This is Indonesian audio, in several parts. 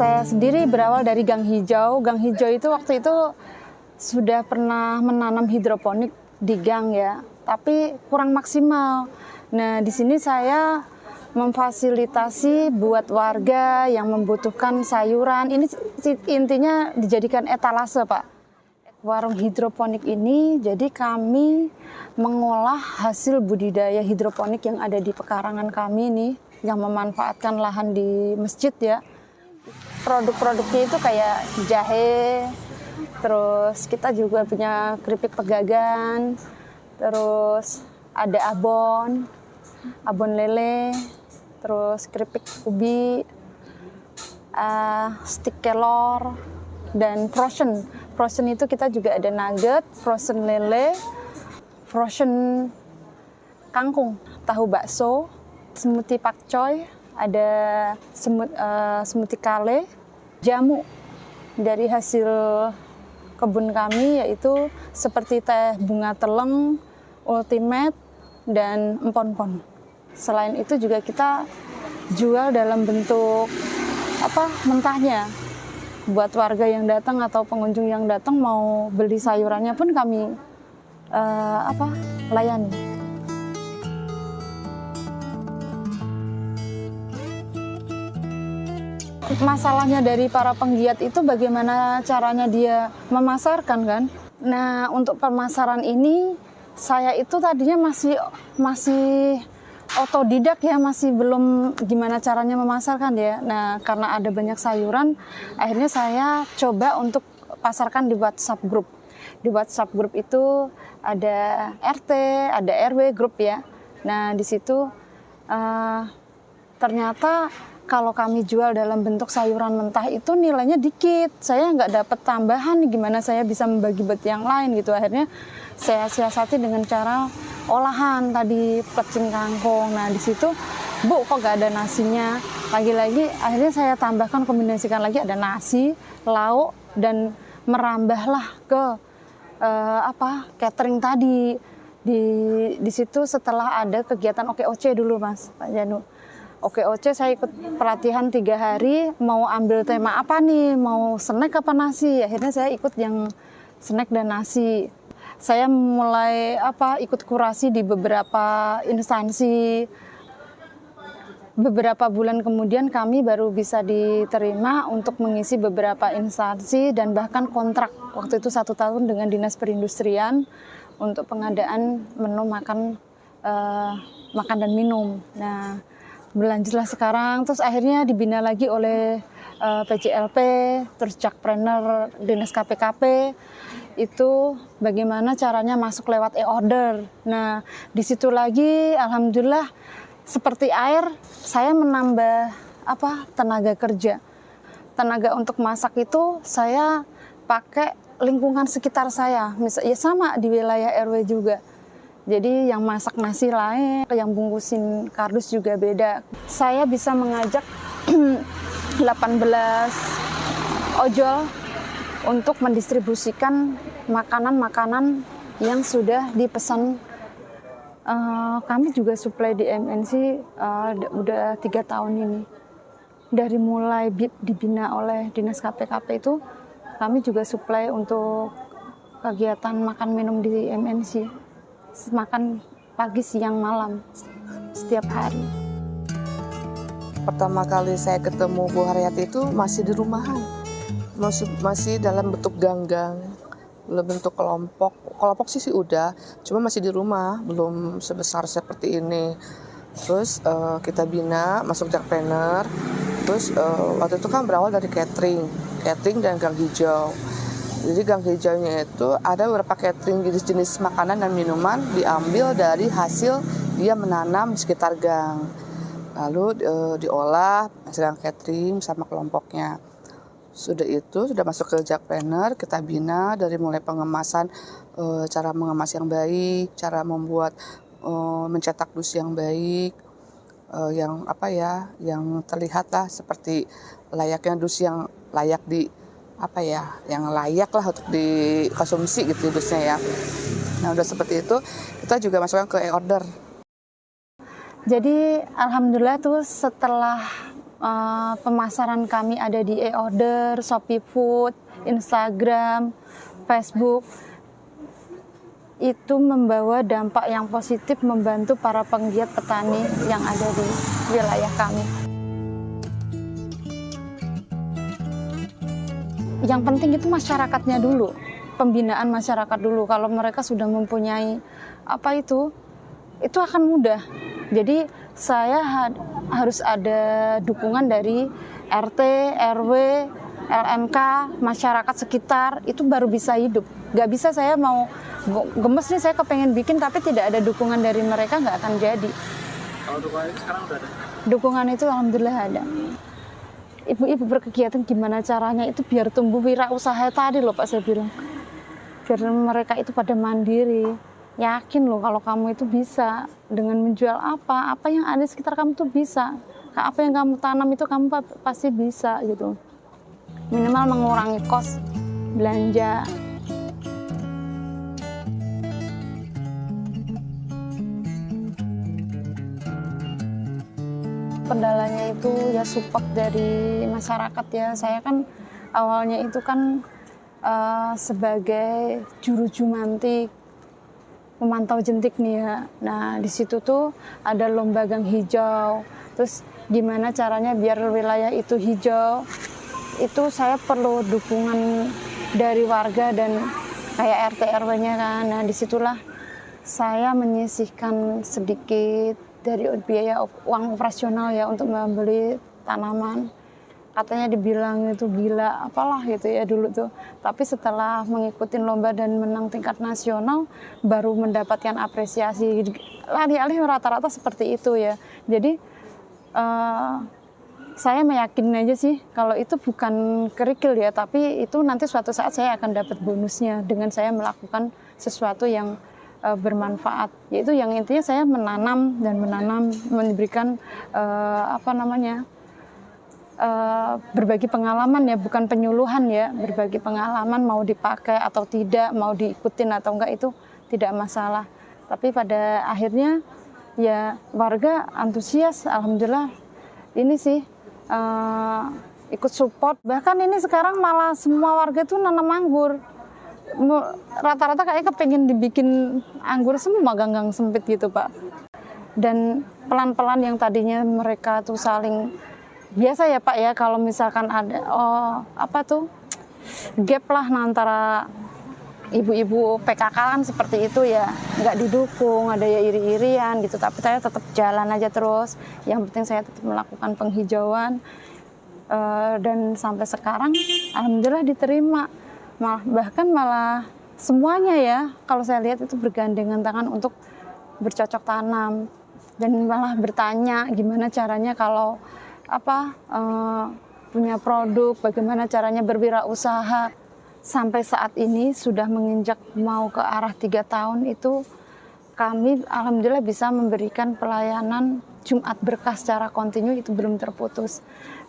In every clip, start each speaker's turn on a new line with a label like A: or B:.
A: Saya sendiri berawal dari gang hijau. Gang hijau itu waktu itu sudah pernah menanam hidroponik di gang ya, tapi kurang maksimal. Nah, di sini saya memfasilitasi buat warga yang membutuhkan sayuran. Ini intinya dijadikan etalase, Pak. Warung hidroponik ini, jadi kami mengolah hasil budidaya hidroponik yang ada di pekarangan kami nih, yang memanfaatkan lahan di masjid ya. Produk-produknya itu kayak jahe, terus kita juga punya keripik pegagan, terus ada abon lele, terus keripik ubi, stik kelor, dan frozen. Frozen itu kita juga ada nugget, frozen lele, frozen kangkung, tahu bakso, smoothie pakcoy, ada smoothie kale, jamu dari hasil kebun kami yaitu seperti teh bunga teleng, ultimate, dan empon-pon. Selain itu juga kita jual dalam bentuk mentahnya. Buat warga yang datang atau pengunjung yang datang mau beli sayurannya pun kami layani. Masalahnya dari para penggiat itu bagaimana caranya dia memasarkan kan. Nah, untuk pemasaran ini saya itu tadinya masih otodidak ya, masih belum gimana caranya memasarkan ya. Nah, karena ada banyak sayuran, akhirnya saya coba untuk pasarkan di WhatsApp group. Di WhatsApp group itu ada RT, ada RW grup ya. Nah, di situ ternyata kalau kami jual dalam bentuk sayuran mentah itu nilainya dikit. Saya nggak dapat tambahan, gimana saya bisa membagi buat yang lain gitu. Akhirnya saya siasati dengan cara olahan tadi, pecing kangkung. Nah, di situ, Bu, kok nggak ada nasinya? Lagi-lagi akhirnya saya tambahkan, kombinasikan lagi ada nasi, lauk, dan merambahlah ke catering tadi. Di situ setelah ada kegiatan OKOC dulu, Mas, Pak Janu. OKOC saya ikut pelatihan 3 hari, mau ambil tema apa nih, mau snack apa nasi. Akhirnya saya ikut yang snack dan nasi. Saya mulai ikut kurasi di beberapa instansi. Beberapa bulan kemudian kami baru bisa diterima untuk mengisi beberapa instansi dan bahkan kontrak waktu itu 1 tahun dengan Dinas Perindustrian untuk pengadaan menu makan dan minum. Nah, berlanjutlah sekarang, terus akhirnya dibina lagi oleh PJLP, terus Jakpreneur, Dinas KPKP, itu bagaimana caranya masuk lewat e-order. Nah, di situ lagi alhamdulillah seperti air, saya menambah tenaga kerja. Tenaga untuk masak itu saya pakai lingkungan sekitar saya, misalnya sama di wilayah RW juga. Jadi yang masak nasi lain, yang bungkusin kardus juga beda. Saya bisa mengajak 18 ojol untuk mendistribusikan makanan-makanan yang sudah dipesan. Kami juga suplai di MNC udah 3 tahun ini. Dari mulai dibina oleh Dinas KPKP itu, kami juga suplai untuk kegiatan makan minum di MNC. Makan pagi, siang, malam, setiap hari.
B: Pertama kali saya ketemu Bu Haryati itu masih di rumahan, masih dalam bentuk ganggang, belum bentuk kelompok. Kelompok sih udah, cuma masih di rumah, belum sebesar seperti ini. Terus kita bina, masuk Jakpreneur. Terus waktu itu kan berawal dari catering dan gang hijau. Jadi gang hijaunya itu ada beberapa catering jenis-jenis makanan dan minuman diambil dari hasil dia menanam di sekitar gang. Lalu diolah hasil catering sama kelompoknya. Sudah masuk ke Jakpreneur, kita bina dari mulai pengemasan, cara mengemas yang baik, cara membuat mencetak dus yang baik, yang terlihat lah seperti layaknya dus yang layak yang layak lah untuk dikonsumsi gitu dusnya ya. Nah, udah seperti itu kita juga masukkan ke e-order.
A: Jadi alhamdulillah tuh setelah pemasaran kami ada di e-order, Shopee Food, Instagram, Facebook. Itu membawa dampak yang positif membantu para penggiat petani yang ada di wilayah kami. Yang penting itu masyarakatnya dulu, pembinaan masyarakat dulu. Kalau mereka sudah mempunyai itu akan mudah. Jadi saya harus ada dukungan dari RT, RW, LMK, masyarakat sekitar, itu baru bisa hidup. Gak bisa saya mau gemes nih, saya kepengen bikin tapi tidak ada dukungan dari mereka, nggak akan jadi.
C: Kalau dukungan itu sekarang udah ada?
A: Dukungan itu alhamdulillah ada. Ibu-ibu berkegiatan gimana caranya itu biar tumbuh wirausaha tadi loh Pak, saya bilang. Biar mereka itu pada mandiri. Yakin loh kalau kamu itu bisa dengan menjual apa yang ada di sekitar kamu tuh bisa. Apa yang kamu tanam itu kamu pasti bisa gitu. Minimal mengurangi kos belanja. Kendalanya itu ya support dari masyarakat ya. Saya kan awalnya itu kan sebagai juru jumantik, memantau jentik nih ya. Nah di situ tuh ada lomba gang hijau. Terus gimana caranya biar wilayah itu hijau? Itu saya perlu dukungan dari warga dan kayak RT RW-nya kan. Nah disitulah saya menyisihkan sedikit dari biaya uang operasional ya untuk membeli tanaman. Katanya dibilang itu gila apalah gitu ya dulu tuh. Tapi setelah mengikuti lomba dan menang tingkat nasional baru mendapatkan apresiasi. Alih-alih rata-rata seperti itu ya. Jadi saya meyakini aja sih kalau itu bukan kerikil ya, tapi itu nanti suatu saat saya akan dapat bonusnya dengan saya melakukan sesuatu yang bermanfaat, yaitu yang intinya saya menanam, memberikan berbagi pengalaman ya, bukan penyuluhan ya, berbagi pengalaman mau dipakai atau tidak, mau diikutin atau enggak itu tidak masalah. Tapi pada akhirnya ya warga antusias, alhamdulillah ini sih ikut support. Bahkan ini sekarang malah semua warga tuh nanam anggur. Rata-rata kayak kepengen dibikin anggur semua gang-gang sempit gitu Pak. Dan pelan-pelan yang tadinya mereka tuh saling biasa ya Pak ya, kalau misalkan ada gap lah antara ibu-ibu PKK kan seperti itu ya, nggak didukung, ada ya iri-irian gitu. Tapi saya tetap jalan aja terus. Yang penting saya tetap melakukan penghijauan dan sampai sekarang alhamdulillah diterima. Bahkan malah semuanya ya, kalau saya lihat itu bergandengan tangan untuk bercocok tanam dan malah bertanya gimana caranya kalau punya produk, bagaimana caranya berwirausaha. Sampai saat ini sudah menginjak mau ke arah 3 tahun itu kami alhamdulillah bisa memberikan pelayanan Jumat Berkah secara kontinu, itu belum terputus.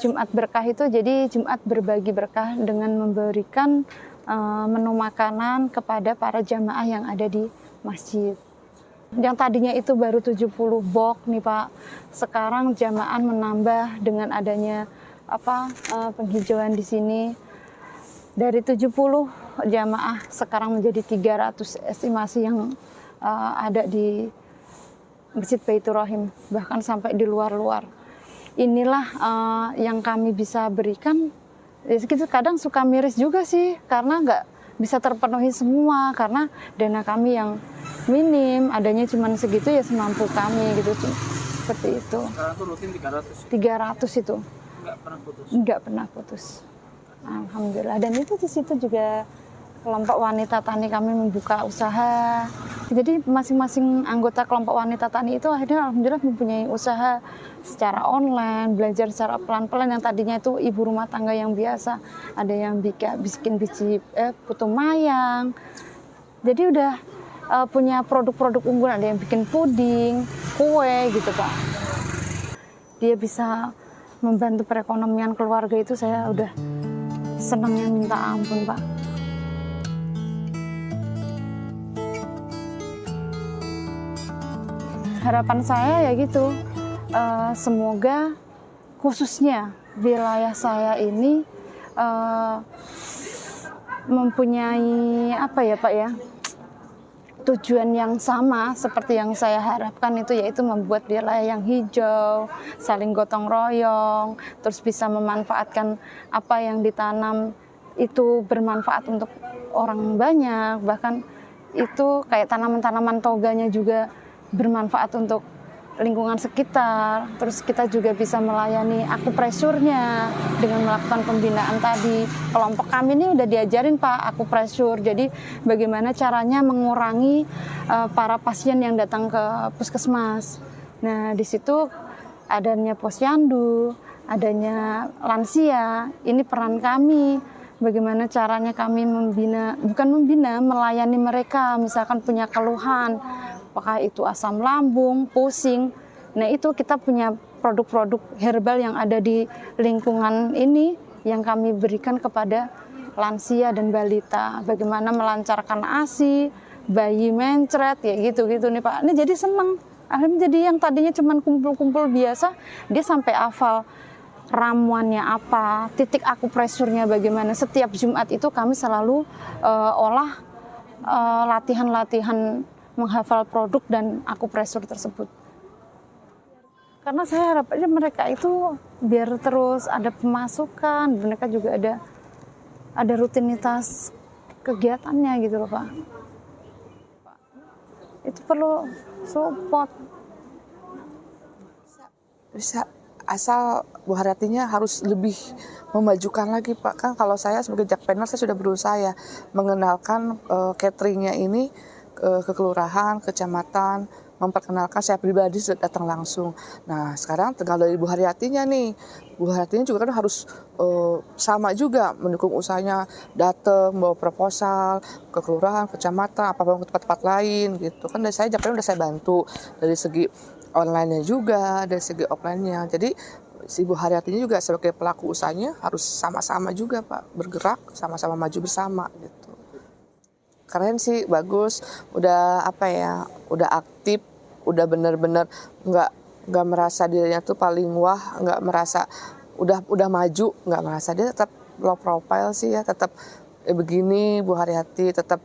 A: Jumat Berkah itu jadi Jumat berbagi berkah dengan memberikan menu makanan kepada para jamaah yang ada di masjid. Yang tadinya itu baru 70 box nih Pak, sekarang jamaah menambah dengan adanya penghijauan di sini. Dari 70 jamaah sekarang menjadi 300 estimasi yang ada di Masjid Baitur Rahim, bahkan sampai di luar-luar. Inilah yang kami bisa berikan. Kadang suka miris juga sih, karena nggak bisa terpenuhi semua, karena dana kami yang minim, adanya cuma segitu ya semampu kami gitu, seperti itu.
C: Sekarang tuh rutin 300?
A: 300 itu.
C: Nggak pernah putus?
A: Nggak pernah putus. Alhamdulillah. Dan itu di situ juga kelompok wanita tani kami membuka usaha. Jadi masing-masing anggota kelompok wanita tani itu akhirnya alhamdulillah mempunyai usaha secara online, belajar secara pelan-pelan. Yang tadinya itu ibu rumah tangga yang biasa, ada yang bikin biji putu mayang. Jadi udah punya produk-produk unggulan, ada yang bikin puding, kue gitu Pak. Dia bisa membantu perekonomian keluarga, itu saya udah senangnya minta ampun Pak. Harapan saya ya gitu, semoga khususnya wilayah saya ini mempunyai apa ya Pak ya, tujuan yang sama seperti yang saya harapkan, itu yaitu membuat wilayah yang hijau, saling gotong royong, terus bisa memanfaatkan apa yang ditanam itu bermanfaat untuk orang banyak, bahkan itu kayak tanaman-tanaman toganya juga bermanfaat untuk lingkungan sekitar. Terus kita juga bisa melayani akupresurnya dengan melakukan pembinaan tadi. Kelompok kami ini udah diajarin Pak akupresur, jadi bagaimana caranya mengurangi para pasien yang datang ke puskesmas. Nah di situ adanya posyandu, adanya lansia, ini peran kami. Bagaimana caranya kami melayani mereka, misalkan punya keluhan, apakah itu asam lambung, pusing. Nah itu kita punya produk-produk herbal yang ada di lingkungan ini yang kami berikan kepada lansia dan balita. Bagaimana melancarkan ASI, bayi mencret, ya gitu-gitu nih Pak. Ini jadi seneng. Akhirnya jadi yang tadinya cuma kumpul-kumpul biasa, dia sampai hafal ramuannya apa, titik akupresurnya bagaimana. Setiap Jumat itu kami selalu olah latihan-latihan menghafal produk dan akupresur tersebut. Karena saya harapnya mereka itu biar terus ada pemasukan, mereka juga ada rutinitas kegiatannya gitu loh Pak. Itu perlu support.
B: Bisa, asal Bu Haryatinya harus lebih memajukan lagi Pak. Kan kalau saya sebagai jakpener saya sudah berusaha ya mengenalkan cateringnya ini ke kelurahan, kecamatan, memperkenalkan. Saya pribadi sudah datang langsung. Nah sekarang tinggal dari Bu Haryatinya nih. Bu Haryatinya juga kan harus sama juga mendukung usahanya, datang bawa proposal ke kelurahan, kecamatan, apapun ke tempat-tempat lain gitu. Kan dari saya jakpener udah saya bantu dari segi online-nya juga, dari segi offline-nya. Jadi si Bu Haryatinya juga sebagai pelaku usahanya harus sama-sama juga Pak, bergerak sama-sama maju bersama gitu. Keren sih, bagus, udah apa ya, udah aktif, udah bener-bener nggak merasa dirinya tuh paling wah, nggak merasa udah maju, nggak merasa, dia tetap low profile sih ya, tetap begini Bu Haryati, tetap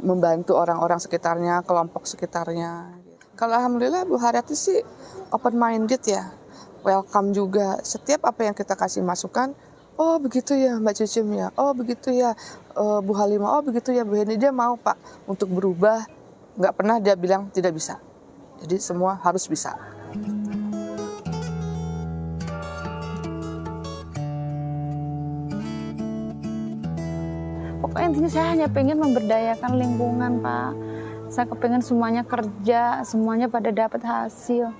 B: membantu orang-orang sekitarnya, kelompok sekitarnya. Kalau alhamdulillah Bu Haryati sih open minded ya, welcome juga. Setiap apa yang kita kasih masukan, oh begitu ya Mbak Cucum ya, oh begitu ya Bu Halimah, oh begitu ya Bu Heni, dia mau Pak untuk berubah, nggak pernah dia bilang tidak bisa. Jadi semua harus bisa.
A: Pokoknya intinya saya hanya pengen memberdayakan lingkungan Pak. Saya kepengen semuanya kerja, semuanya pada dapat hasil.